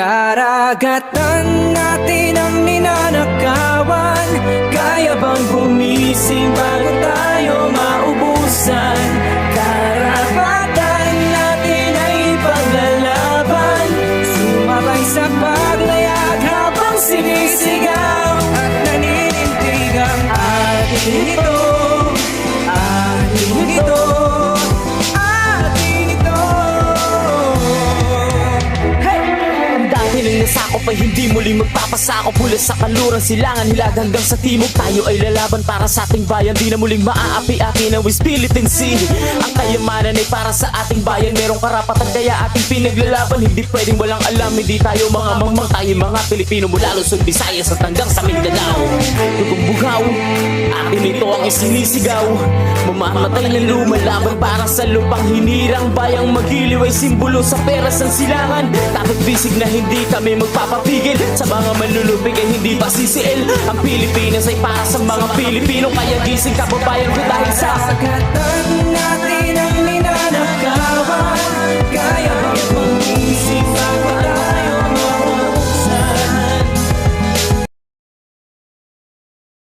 Karagatan natin ang ninanakawan. Kaya bang gumising bago tayo maubusan? Karapatan natin ay ipaglalaban. Sumabay sa paglayag habang sinisigaw at naninindig ang atin ito. Atin ito. Nasakop ay hindi muling magpapasakop mula sa kanluran, silangan, hilag hanggang sa timog. Tayo ay lalaban para sa ating bayan, di na muling maaapi-api ng West Philippine Sea. Ang kayamanan ay para sa ating bayan, merong karapatan kaya ating pinaglalaban. Hindi pwedeng walang alam, hindi tayo mga mangmang, tayo mga Pilipino mula Luzon, Visayas at hanggang sa Mindanao. Tugong bugaw, atin ito ang isinisigaw. Mamamatay na lumalaban para sa lupang hinirang. Bayang magiliw ay simbolo sa peras ng silangan. Tapos bisig na hindi kami magpapapigil sa mga manlulupig ay hindi pasisiil. Ang Pilipinas ay para sa mga Pilipino, kaya gising kababayan ko dahil sa Karagatan